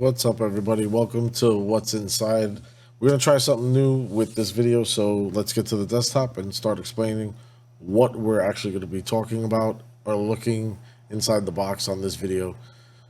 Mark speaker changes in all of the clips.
Speaker 1: What's up, everybody? Welcome to What's Inside. We're going to try something new with this video, so let's get to the desktop and start explaining what we're actually going to be talking about or looking inside the box on this video.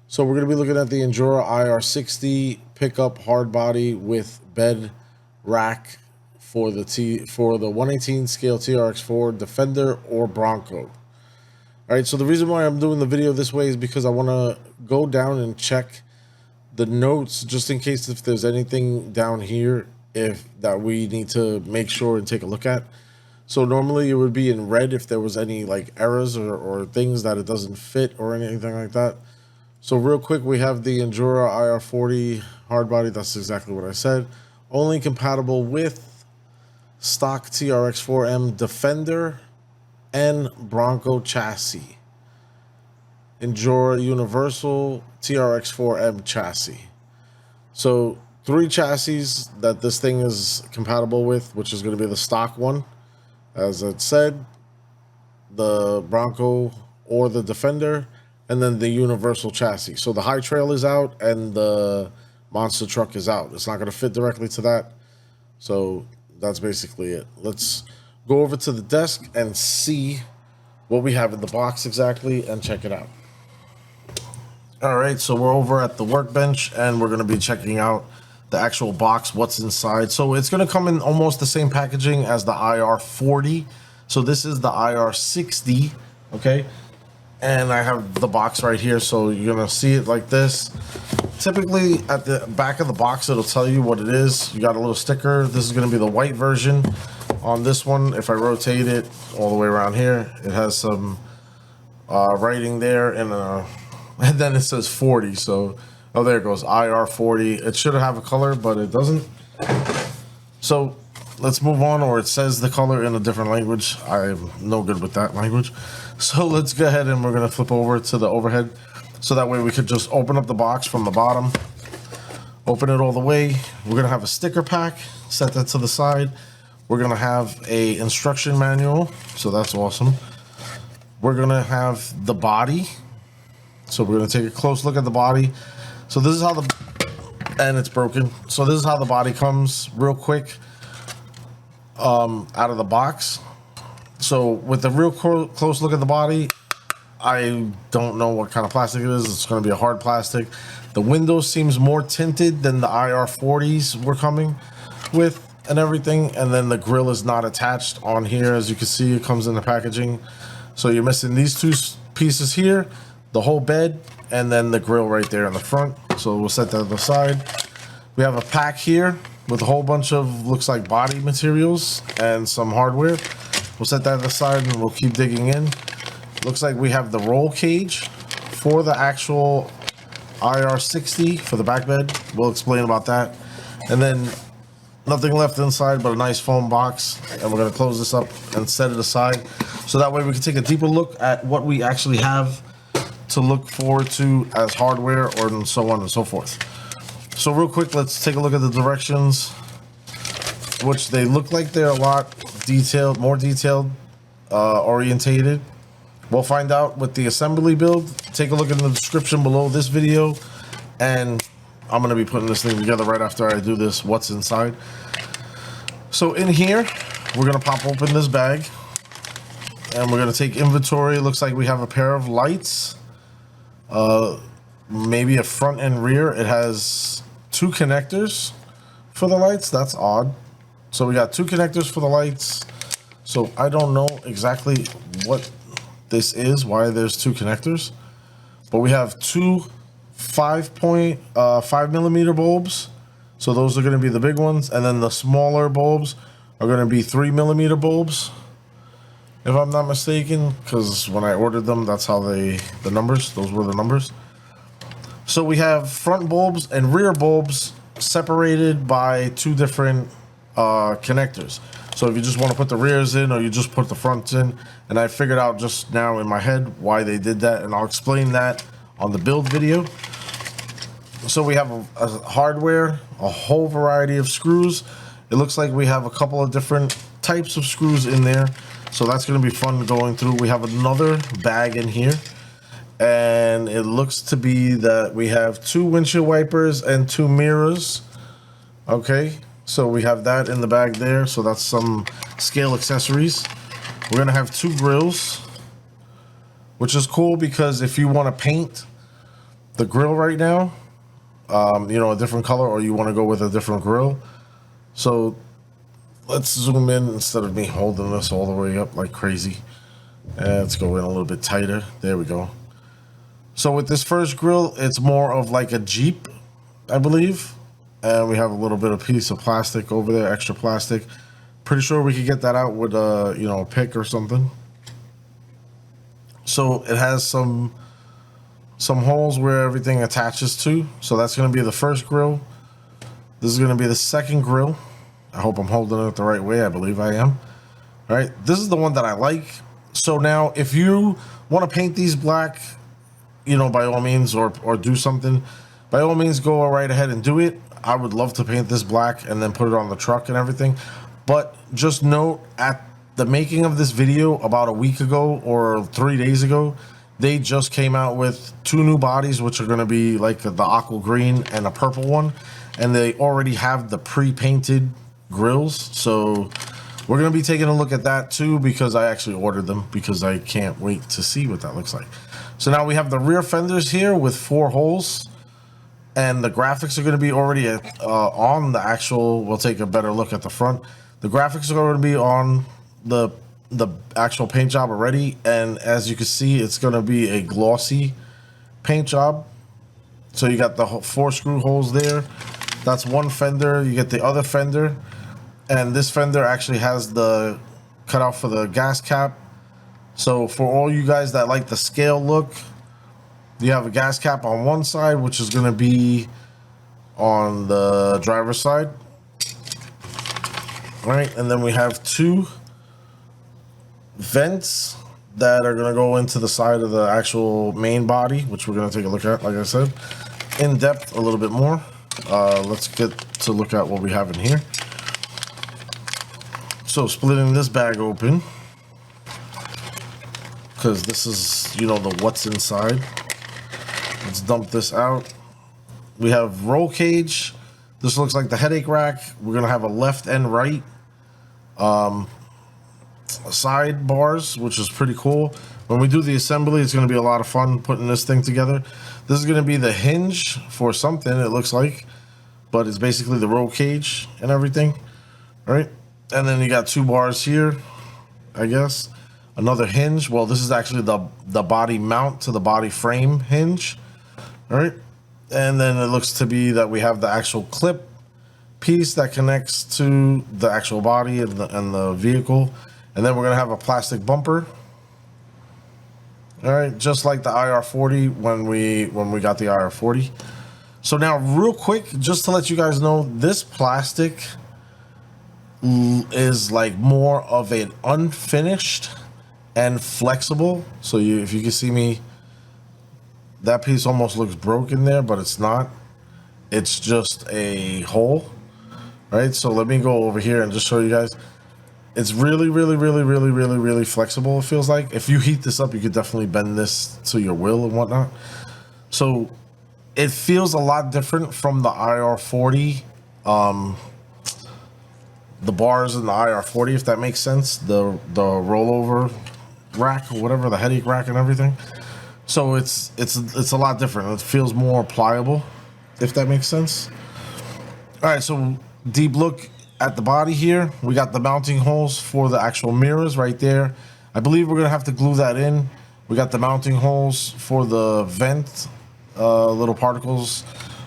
Speaker 1: So we're going to be looking at the INJORA IR60 pickup hard body with bed rack for the 118 scale TRX4 Defender or Bronco. All right, so the reason why I'm doing the video this way is because I want to go down and check the notes just in case if there's anything down here that we need to make sure and take a look at. So normally it would be in red if there was any like errors or things that it doesn't fit or anything like that. So real quick, we have the INJORA IR40 hard body. That's exactly what I said. Only compatible with stock TRX4M Defender and Bronco chassis. INJORA Universal TRX4M chassis. So 3 chassis that this thing is compatible with, which is going to be the stock one, as it said, the Bronco or the Defender, and then the Universal chassis. So the high trail is out and the monster truck is out. It's not going to fit directly to that. So that's basically it. Let's go over to the desk and see what we have in the box exactly and check it out. All right, so we're over at the workbench and we're going to be checking out the actual box, what's inside. So it's going to come in almost the same packaging as the IR40. So this is the IR60, okay? And I have the box right here, so you're going to see it like this. Typically at the back of the box, it'll tell you what it is. You got a little sticker. This is going to be the white version. On this one, if I rotate it all the way around here, it has some writing there and then it says 40. So, oh, there it goes, IR40. It should have a color, but it doesn't. So let's move on, or it says the color in a different language. I'm no good with that language. So let's go ahead and we're going to flip over to the overhead. So that way we could just open up the box from the bottom, open it all the way. We're going to have a sticker pack, set that to the side. We're going to have a instruction manual, so that's awesome. We're going to have the body. So we're going to take a close look at the body. So this is how and it's broken. So this is how the body comes real quick out of the box. So with a real close look at the body, I don't know what kind of plastic it is. It's going to be a hard plastic. The window seems more tinted than the IR40s we're coming with and everything. And then the grill is not attached on here. As you can see, it comes in the packaging. So you're missing these 2 pieces here, the whole bed, and then the grill right there in the front. So we'll set that to the side. We have a pack here with a whole bunch of, looks like body materials and some hardware. We'll set that to the side and we'll keep digging in. Looks like we have the roll cage for the actual IR60 for the back bed. We'll explain about that. And then nothing left inside but a nice foam box. And we're going to close this up and set it aside. So that way we can take a deeper look at what we actually have to look forward to as hardware, or so on and so forth. So real quick, let's take a look at the directions, which they look like they're a lot detailed, more detailed, orientated. We'll find out with the assembly build. Take a look in the description below this video, and I'm going to be putting this thing together right after I do this what's inside. So in here, we're going to pop open this bag and we're going to take inventory. It looks like we have a pair of lights, maybe a front and rear. It has 2 connectors for the lights. That's odd. So we got 2 connectors for the lights. So I don't know exactly what this is, why there's 2 connectors, but we have 2 5.5mm bulbs. So those are going to be the big ones, and then the smaller bulbs are going to be 3mm bulbs, if I'm not mistaken, because when I ordered them, that's how those were the numbers. So we have front bulbs and rear bulbs separated by 2 different connectors. So if you just want to put the rears in or you just put the fronts in, and I figured out just now in my head why they did that, and I'll explain that on the build video. So we have a hardware, a whole variety of screws. It looks like we have a couple of different types of screws in there. So that's going to be fun going through. We have another bag in here, and it looks to be that we have 2 windshield wipers and 2 mirrors. Okay, so we have that in the bag there. So that's some scale accessories. We're gonna have 2 grills, which is cool because if you want to paint the grill right now, you know, a different color, or you want to go with a different grill. So let's zoom in instead of me holding this all the way up like crazy. And let's go in a little bit tighter. There we go. So with this first grill, it's more of like a Jeep, I believe. And we have a little bit of piece of plastic over there, extra plastic. Pretty sure we could get that out with a, you know, a pick or something. So it has some holes where everything attaches to. So that's going to be the first grill. This is going to be the second grill. I hope I'm holding it the right way. I believe I am. All right, this is the one that I like. So now if you want to paint these black, you know, by all means, or do something, by all means, go right ahead and do it. I would love to paint this black and then put it on the truck and everything. But just note, at the making of this video about a week ago or 3 days ago, they just came out with 2 new bodies, which are going to be like the aqua green and a purple one. And they already have the pre-painted grills. So we're going to be taking a look at that too, because I actually ordered them because I can't wait to see what that looks like. So now we have the rear fenders here with 4 holes, and the graphics are going to be already on the actual. We'll take a better look at the front. The graphics are going to be on the actual paint job already, and as you can see, it's going to be a glossy paint job. So you got the 4 screw holes there. That's one fender. You get the other fender, and this fender actually has the cutout for the gas cap. So for all you guys that like the scale look, you have a gas cap on one side, which is going to be on the driver's side. All right, and then we have 2 vents that are going to go into the side of the actual main body, which we're going to take a look at, like I said, in depth a little bit more. Let's get to look at what we have in here. So splitting this bag open, because this is, you know, the what's inside. Let's dump this out. We have roll cage. This looks like the headache rack. We're gonna have a left and right side bars, which is pretty cool. When we do the assembly, it's gonna be a lot of fun putting this thing together. This is gonna be the hinge for something, it looks like, but it's basically the roll cage and everything. All right, and then you got 2 bars here, I guess. Another hinge. Well, this is actually the body mount to the body frame hinge. All right, and then it looks to be that we have the actual clip piece that connects to the actual body and the vehicle, and then we're gonna have a plastic bumper. All right, just like the IR40 when we got the IR40. So now, real quick, just to let you guys know, this plastic is like more of an unfinished and flexible. So if you can see me, that piece almost looks broken there, but it's not. It's just a hole, right? So let me go over here and just show you guys. It's really, really, really, really, really, really flexible, it feels like. If you heat this up, you could definitely bend this to your will and whatnot. So it feels a lot different from the IR40, the bars in the IR40, if that makes sense. The rollover rack or whatever, the headache rack and everything. So it's a lot different. It feels more pliable, if that makes sense. All right, so deep look at the body here. We got the mounting holes for the actual mirrors right there. I believe we're gonna have to glue that in. We got the mounting holes for the vent little particles,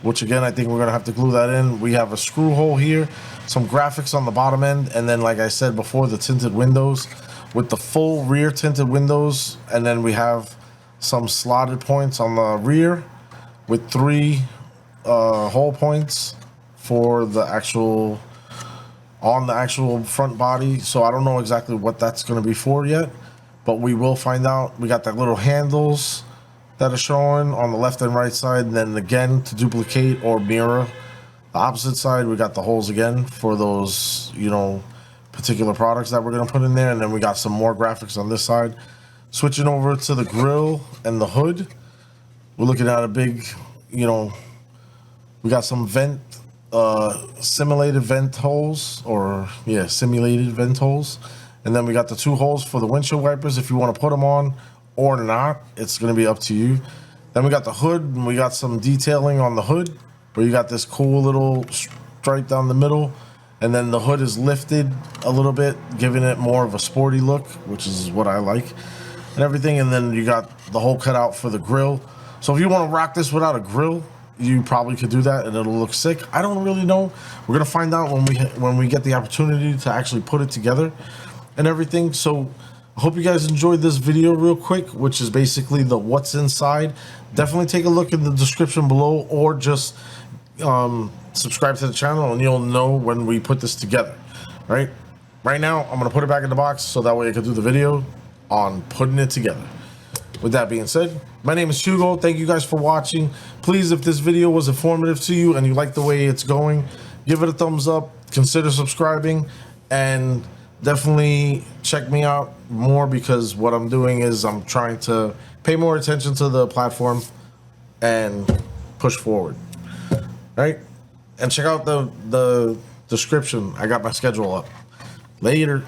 Speaker 1: which again, I think we're gonna have to glue that in. We have a screw hole here, some graphics on the bottom end, and then like I said before, the tinted windows with the full rear tinted windows, and then we have some slotted points on the rear with 3 hole points for the actual front body. So I don't know exactly what that's going to be for yet, but we will find out. We got the little handles that are showing on the left and right side, and then again to duplicate or mirror the opposite side, we got the holes again for those, you know, particular products that we're going to put in there. And then we got some more graphics on this side. Switching over to the grill and the hood, we're looking at a big, you know, we got some simulated vent holes, simulated vent holes. And then we got the 2 holes for the windshield wipers if you want to put them on or not. It's going to be up to you. Then we got the hood, and we got some detailing on the hood where you got this cool little stripe down the middle. And then the hood is lifted a little bit, giving it more of a sporty look, which is what I like and everything. And then you got the hole cut out for the grill. So if you want to rock this without a grill, you probably could do that and it'll look sick. I don't really know. We're gonna find out when we get the opportunity to actually put it together and everything. So I hope you guys enjoyed this video real quick, which is basically the what's inside. Definitely take a look in the description below, or just subscribe to the channel and you'll know when we put this together. Right now I'm gonna put it back in the box so that way I can do the video on putting it together. With that being said, my name is Hugo. Thank you guys for watching. Please, if this video was informative to you and you like the way it's going, give it a thumbs up, consider subscribing, and definitely check me out more, because what I'm doing is I'm trying to pay more attention to the platform and push forward. Right? And check out the description. I got my schedule up. Later.